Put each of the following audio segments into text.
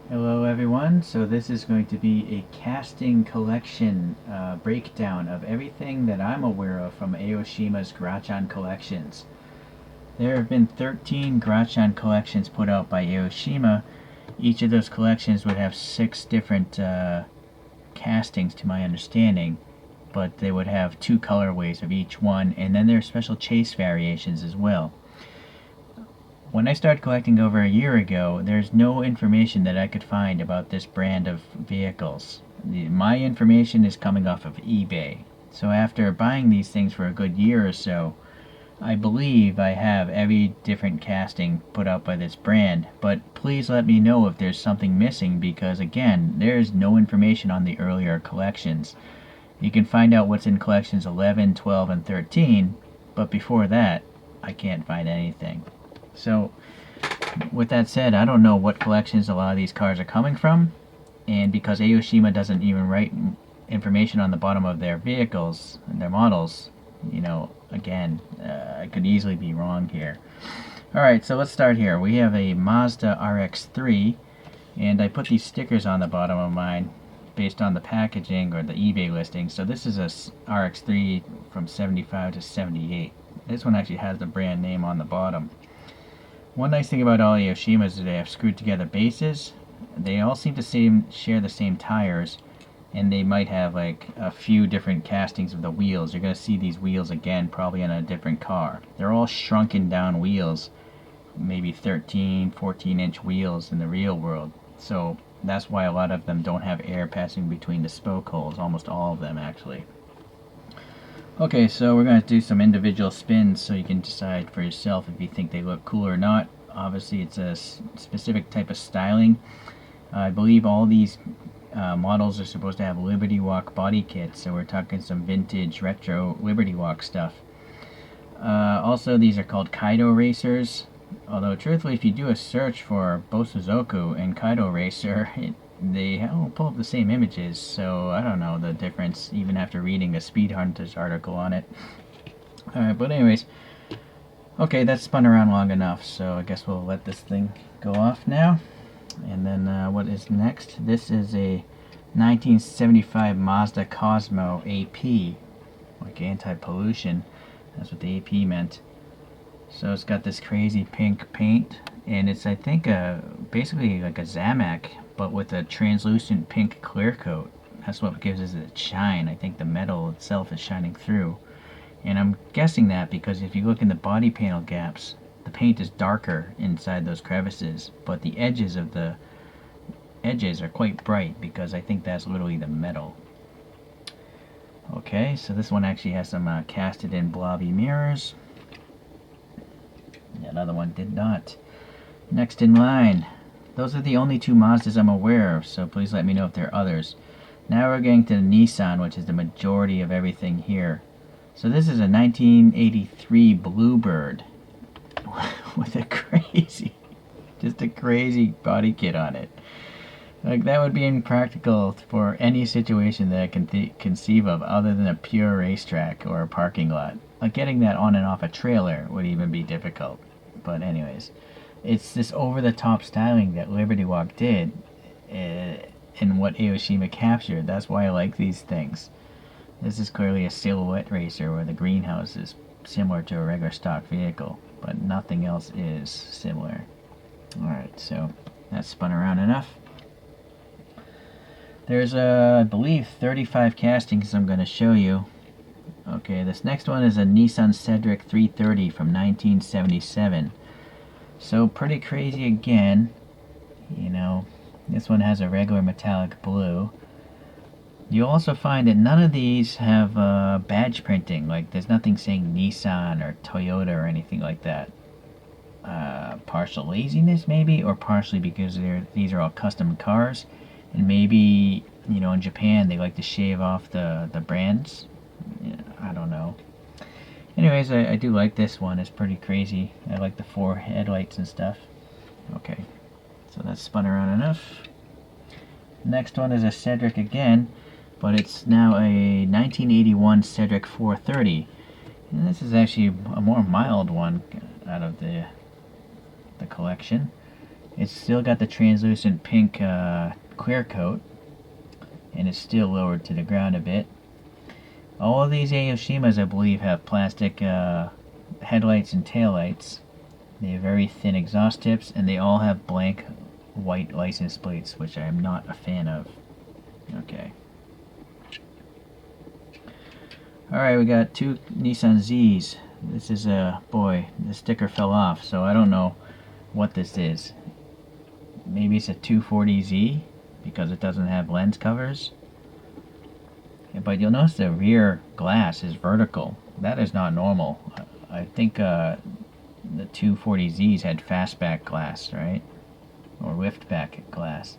Hello everyone, so this is going to be a casting collection breakdown of everything that I'm aware of from Aoshima's Grachan Collections. There have been 13 Grachan collections put out by Aoshima. Each of those collections would have 6 different castings to my understanding, but they would have 2 colorways of each one, and then there are special chase variations as well. When I started collecting over a year ago, there's no information that I could find about this brand of vehicles. My information is coming off of eBay. So after buying these things for a good year or so, I believe I have every different casting put out by this brand, but please let me know if there's something missing because again, there's no information on the earlier collections. You can find out what's in collections 11, 12, and 13, but before that, I can't find anything. So, with that said, I don't know what collections a lot of these cars are coming from, and because Aoshima doesn't even write information on the bottom of their vehicles and their models, again, I could easily be wrong here. Alright, so let's start here. We have a Mazda RX-3, and I put these stickers on the bottom of mine based on the packaging or the eBay listing. So this is a RX-3 from 75 to 78. This one actually has the brand name on the bottom. One nice thing about all Aoshimas is they have screwed together bases. They all seem to share the same tires, and they might have like a few different castings of the wheels. You're going to see these wheels again probably on a different car. They're all shrunken down wheels, maybe 13, 14-inch wheels in the real world. So that's why a lot of them don't have air passing between the spoke holes, almost all of them actually. Okay, so we're going to do some individual spins so you can decide for yourself if you think they look cool or not. Obviously it's a specific type of styling. I believe all these models are supposed to have Liberty Walk body kits, so we're talking some vintage retro Liberty Walk stuff. Also, these are called Kaido Racers, although truthfully if you do a search for Bosuzoku and Kaido Racer, they all pull up the same images, so I don't know the difference even after reading a Speed Hunters article on it. Alright, but anyways, okay, that's spun around long enough, so I guess we'll let this thing go off now. And then what is next? This is a 1975 Mazda Cosmo AP, like anti-pollution. That's what the AP meant. So it's got this crazy pink paint, and it's I think basically like a Zamac, but with a translucent pink clear coat. That's what gives it its shine. I think the metal itself is shining through. And I'm guessing that because if you look in the body panel gaps, the paint is darker inside those crevices, but the edges are quite bright because I think that's literally the metal. Okay, so this one actually has some casted in blobby mirrors. Another one did not. Next in line. Those are the only two Mazdas I'm aware of, so please let me know if there are others. Now we're getting to the Nissan, which is the majority of everything here. So this is a 1983 Bluebird with a crazy body kit on it. Like, that would be impractical for any situation that I can conceive of other than a pure racetrack or a parking lot. Like, getting that on and off a trailer would even be difficult. But anyways, it's this over-the-top styling that Liberty Walk did and what Aoshima captured. That's why I like these things. This is clearly a silhouette racer where the greenhouse is similar to a regular stock vehicle, but nothing else is similar. Alright, so that's spun around enough. There's, I believe, 35 castings I'm going to show you. Okay, this next one is a Nissan Cedric 330 from 1977. So pretty crazy again. This one has a regular metallic blue. You'll also find that none of these have badge printing. Like, there's nothing saying Nissan or Toyota or anything like that. Partial laziness, maybe, or partially because these are all custom cars. And maybe, in Japan, they like to shave off the brands. I don't know. Anyways, I do like this one. It's pretty crazy. I like the 4 headlights and stuff. Okay, so that's spun around enough. Next one is a Cedric again, but it's now a 1981 Cedric 430. And this is actually a more mild one out of the collection. It's still got the translucent pink clear coat, and it's still lowered to the ground a bit. All of these Aoshimas, I believe, have plastic headlights and taillights. They have very thin exhaust tips, and they all have blank white license plates, which I am not a fan of. Okay. Alright, we got two Nissan Zs. This is boy, the sticker fell off, so I don't know what this is. Maybe it's a 240Z, because it doesn't have lens covers. Yeah, but you'll notice the rear glass is vertical. That is not normal. I think the 240Zs had fastback glass, right? Or liftback glass.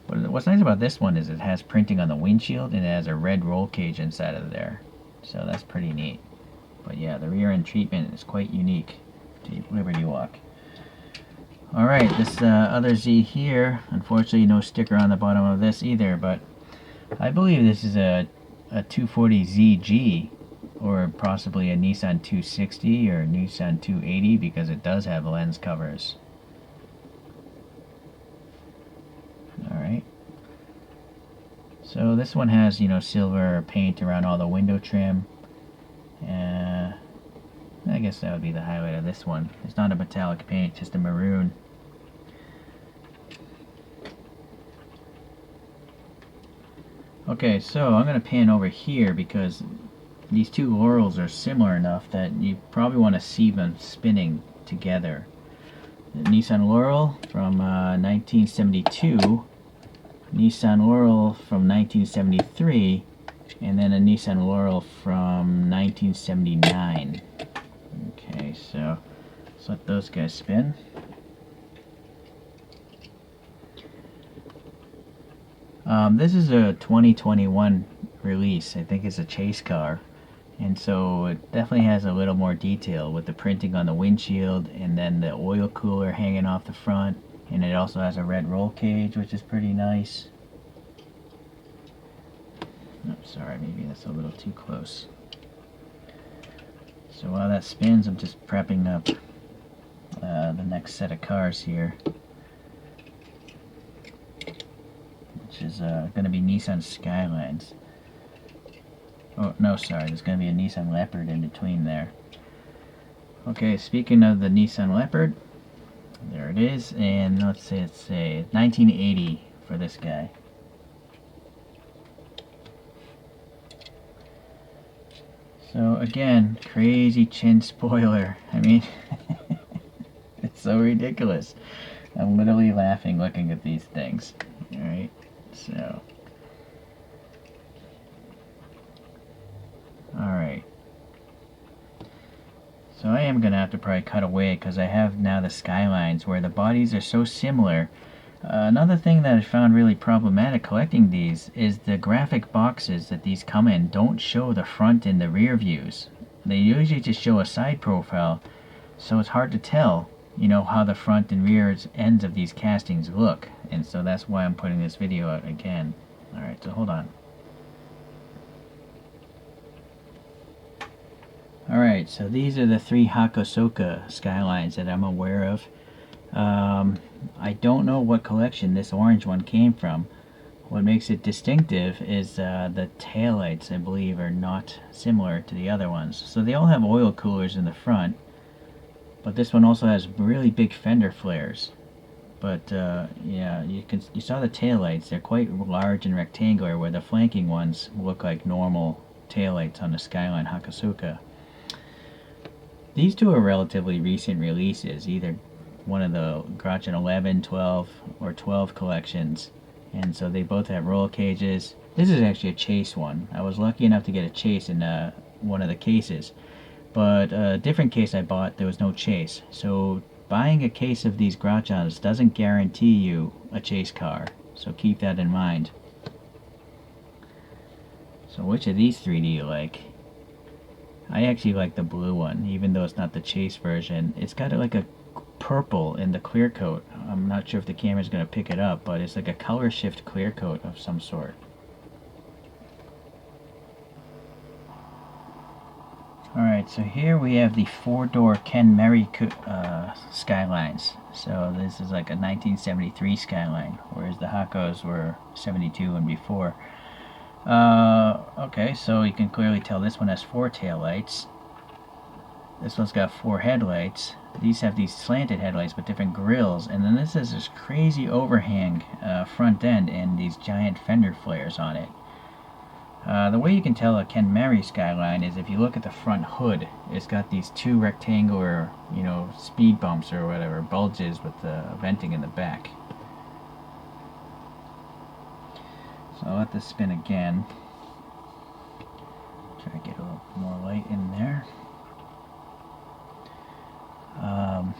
But what's nice about this one is it has printing on the windshield, and it has a red roll cage inside of there. So that's pretty neat. But yeah, the rear end treatment is quite unique to Liberty Walk. Alright, this other Z here, unfortunately no sticker on the bottom of this either, but I believe this is a 240ZG, or possibly a Nissan 260 or Nissan 280, because it does have lens covers. Alright. So this one has, you know, silver paint around all the window trim. I guess that would be the highlight of this one. It's not a metallic paint, just a maroon. Okay, so I'm going to pan over here because these two Laurels are similar enough that you probably want to see them spinning together. The Nissan Laurel from 1972, Nissan Laurel from 1973, and then a Nissan Laurel from 1979. Okay, so let's let those guys spin. This is a 2021 release. I think it's a chase car, and so it definitely has a little more detail with the printing on the windshield, and then the oil cooler hanging off the front, and it also has a red roll cage, which is pretty nice. Oh, sorry, maybe that's a little too close. So while that spins, I'm just prepping up the next set of cars here, which is going to be Nissan Skylines. Oh, no, sorry, there's going to be a Nissan Leopard in between there. Okay, speaking of the Nissan Leopard, there it is, and let's say it's a 1980 for this guy. So again, crazy chin spoiler. I mean, it's so ridiculous. I'm literally laughing looking at these things. Alright, so. Alright. So I am going to have to probably cut away because I have now the Skylines where the bodies are so similar. Another thing that I found really problematic collecting these is the graphic boxes that these come in don't show the front and the rear views. They usually just show a side profile, so it's hard to tell, you know, how the front and rear ends of these castings look. And so that's why I'm putting this video out again. Alright, so hold on. Alright, so these are the three Hakosoka Skylines that I'm aware of. I don't know what collection this orange one came from. What makes it distinctive is the taillights, I believe, are not similar to the other ones. So they all have oil coolers in the front, but this one also has really big fender flares. But yeah, you saw the taillights. They're quite large and rectangular, where the flanking ones look like normal taillights on the Skyline Hakosoka. These two are relatively recent releases, either one of the Grachan 11, 12, or 12 collections, and so they both have roll cages. This is actually a chase one. I was lucky enough to get a chase in one of the cases, but a different case I bought, there was no chase. So buying a case of these Grachans doesn't guarantee you a chase car, so keep that in mind. So which of these three do you like? I actually like the blue one, even though it's not the chase version. It's got like a purple in the clear coat. I'm not sure if the camera's going to pick it up, but it's like a color shift clear coat of some sort. Alright, Alright, so here we have the four-door Kenmeri Skylines. So this is like a 1973 Skyline, whereas the Hakos were 72 and before. Okay, so you can clearly tell this one has four taillights. This one's got four headlights. These have these slanted headlights with different grills, and then this has this crazy overhang front end and these giant fender flares on it. The way you can tell a Kenmeri Skyline is if you look at the front hood. It's got these two rectangular, speed bumps or whatever, bulges with the venting in the back. So I'll let this spin again. Try to get a little more light in there.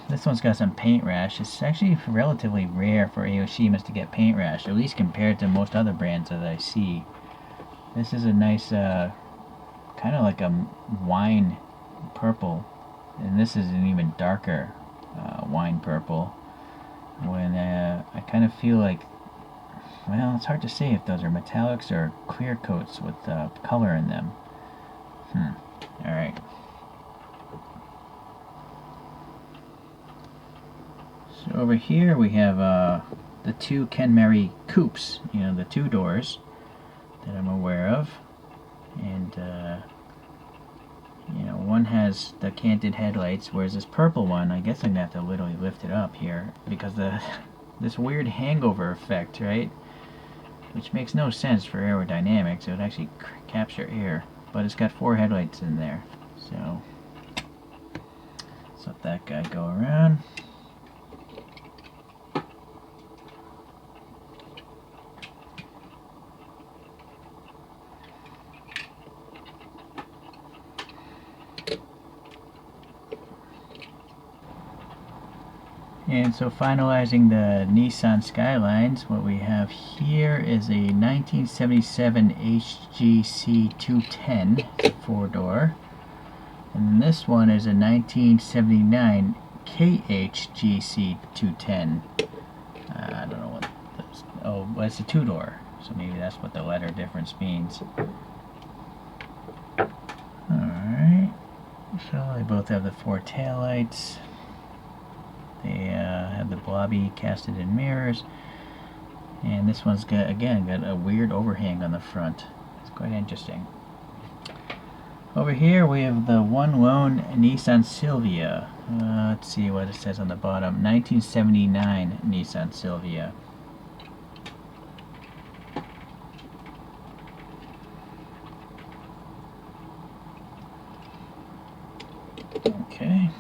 This one's got some paint rash. It's actually relatively rare for Aoshimas to get paint rash, at least compared to most other brands that I see. This is a nice, kind of like a wine purple, and this is an even darker wine purple. When I kind of feel like, well, it's hard to say if those are metallics or clear coats with color in them. Alright. So over here we have the two Kenmeri coupes, the two doors that I'm aware of, and one has the canted headlights, whereas this purple one, I guess I'm gonna have to literally lift it up here because this weird hangover effect, right? Which makes no sense for aerodynamics. It would actually capture air, but it's got four headlights in there. So let's let that guy go around. And so finalizing the Nissan Skylines, what we have here is a 1977 HGC 210 four-door. And this one is a 1979 KHGC 210. I don't know what this, oh, well, it's a two-door, so maybe that's what the letter difference means. Alright, so they both have the four taillights. They have the blobby casted in mirrors, and this one's got a weird overhang on the front. It's quite interesting. Over here we have the one lone Nissan Silvia. Let's see what it says on the bottom. 1979 Nissan Silvia. Okay.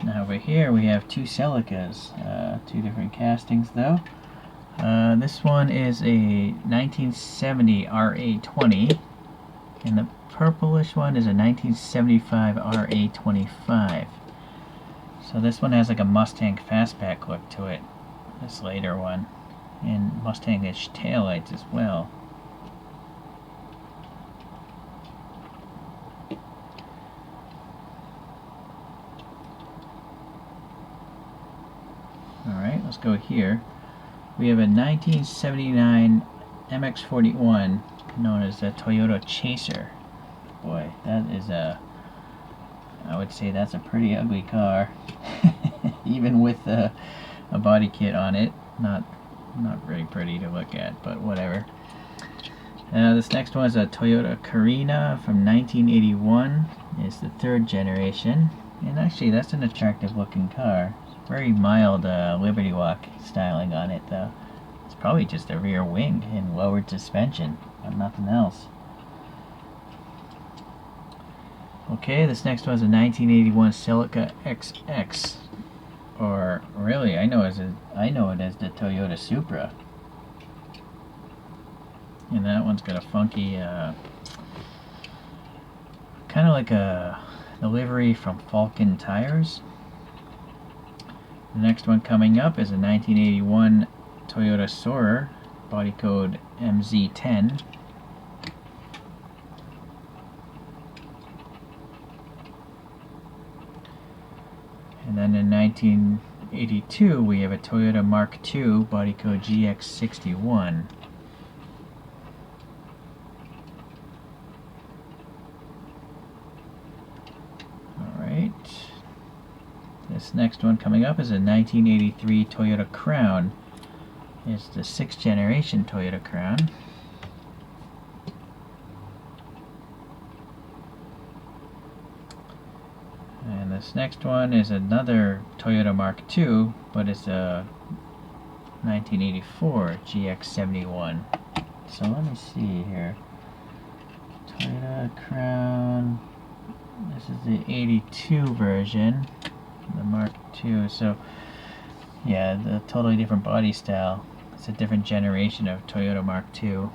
Now over here we have two Celicas, two different castings though. This one is a 1970 RA20, and the purplish one is a 1975 RA25. So this one has like a Mustang fastback look to it, this later one, and Mustang-ish taillights as well. Alright, let's go here. We have a 1979 MX-41 known as the Toyota Chaser. Boy, that is I would say that's a pretty ugly car. Even with a body kit on it. Not very pretty to look at, but whatever. This next one is a Toyota Carina from 1981. It's the third generation. And actually, that's an attractive looking car. Very mild Liberty Walk styling on it though. It's probably just a rear wing and lowered suspension, but nothing else. Okay, this next one is a 1981 Celica XX, or really, I know it as the Toyota Supra. And that one's got a funky, kind of like the livery from Falcon Tires. The next one coming up is a 1981 Toyota Soarer, body code MZ10. And then in 1982 we have a Toyota Mark II, body code GX61. this next one coming up is a 1983 Toyota Crown. It's the 6th generation Toyota Crown. And this next one is another Toyota Mark II, but it's a 1984 GX71. So let me see here. Toyota Crown. This is the 82 version, the Mark II. So yeah, the totally different body style. It's a different generation of Toyota Mark II.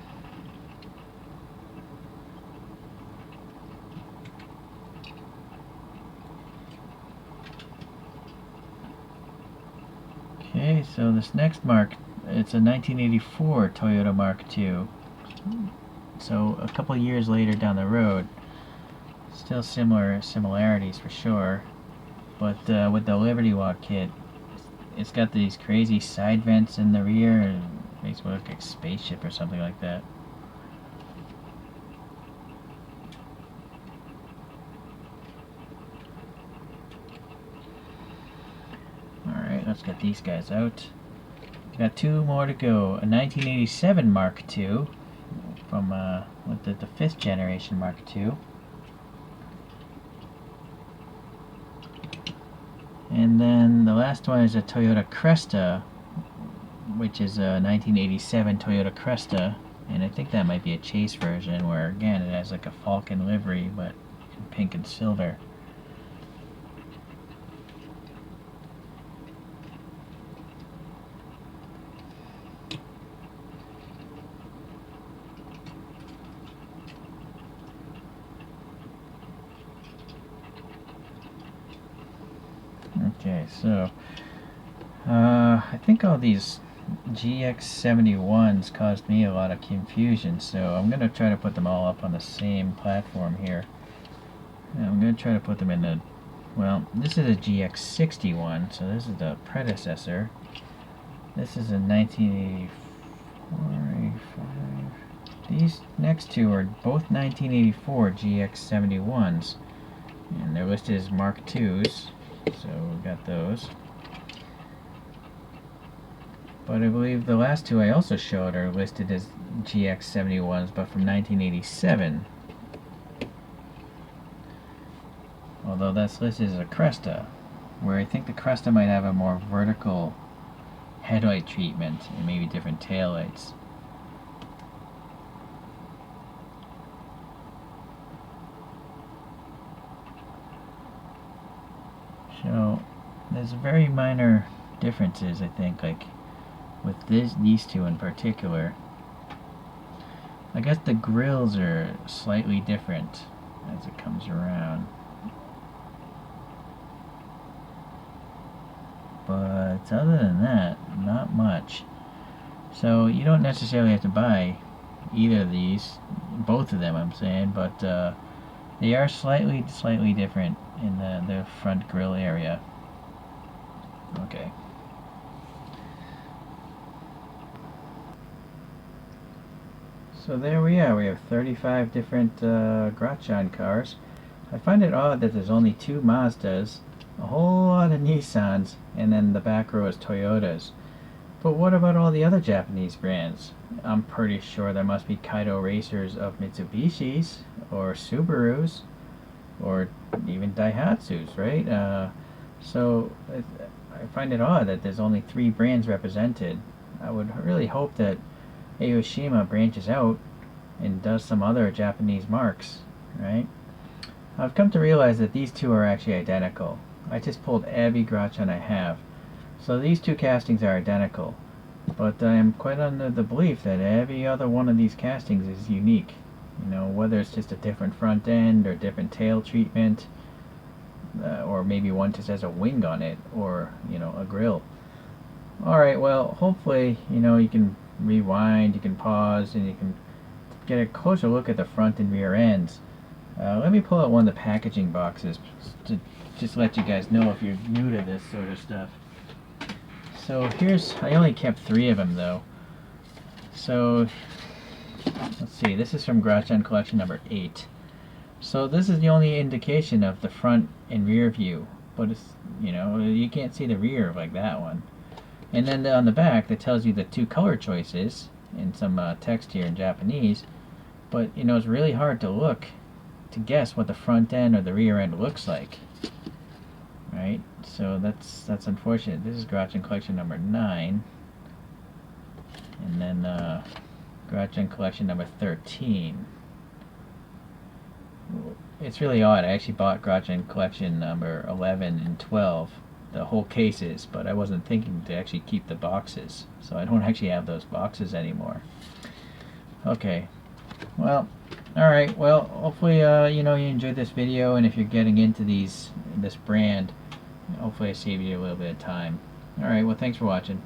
Okay, so this next Mark, it's a 1984 Toyota Mark II. So a couple years later down the road. Still similarities for sure, but with the Liberty Walk kit, it's got these crazy side vents in the rear and it makes it look like a spaceship or something like that. Alright, let's get these guys out. We've got two more to go. A 1987 Mark II from with the 5th generation Mark II. And then the last one is a Toyota Cresta, which is a 1987 Toyota Cresta, and I think that might be a chase version where again it has like a Falcon livery but in pink and silver. Okay, so I think all these GX71s caused me a lot of confusion, so I'm going to try to put them all up on the same platform here. And I'm going to try to put them in the, well, this is a GX61, so this is the predecessor. This is a 1984, 85. These next two are both 1984 GX71s, and they're listed as Mark IIs. So we've got those. But I believe the last two I also showed are listed as GX71s, but from 1987. Although that's listed as a Cresta, where I think the Cresta might have a more vertical headlight treatment and maybe different taillights. So there's very minor differences, I think, like with these two in particular. I guess the grills are slightly different as it comes around. But other than that, not much. So you don't necessarily have to buy either of these, both of them I'm saying, but they are slightly different in the front grille area. Okay. So there we are. We have 35 different Grachan cars. I find it odd that there's only 2 Mazdas, a whole lot of Nissans, and then the back row is Toyotas. But what about all the other Japanese brands? I'm pretty sure there must be Kaido racers of Mitsubishis, or Subarus, or even Daihatsus, right? So I find it odd that there's only 3 brands represented. I would really hope that Aoshima branches out and does some other Japanese marks, right? I've come to realize that these two are actually identical. I just pulled every Grachan I have. So these two castings are identical. But I am quite under the belief that every other one of these castings is unique. You know, whether it's just a different front end or different tail treatment, or maybe one just has a wing on it, or, you know, a grill. Alright, well, hopefully, you know, you can rewind, you can pause, and you can get a closer look at the front and rear ends. Let me pull out one of the packaging boxes to just let you guys know if you're new to this sort of stuff. So here's, I only kept 3 of them though. So let's see, this is from Grachan Collection number 8. So this is the only indication of the front and rear view. but it's, you know, you can't see the rear like that one. And then on the back, that tells you the 2 color choices and some text here in Japanese. But, you know, it's really hard to guess what the front end or the rear end looks like. Right? So that's unfortunate. This is Grachan Collection number 9. And then Grachan Collection number 13. It's really odd. I actually bought Grachan Collection number 11 and 12, the whole cases, but I wasn't thinking to actually keep the boxes. So I don't actually have those boxes anymore. Okay. Well, alright. Well, hopefully you know, you enjoyed this video, and if you're getting into this brand, hopefully I saved you a little bit of time. Alright, well, thanks for watching.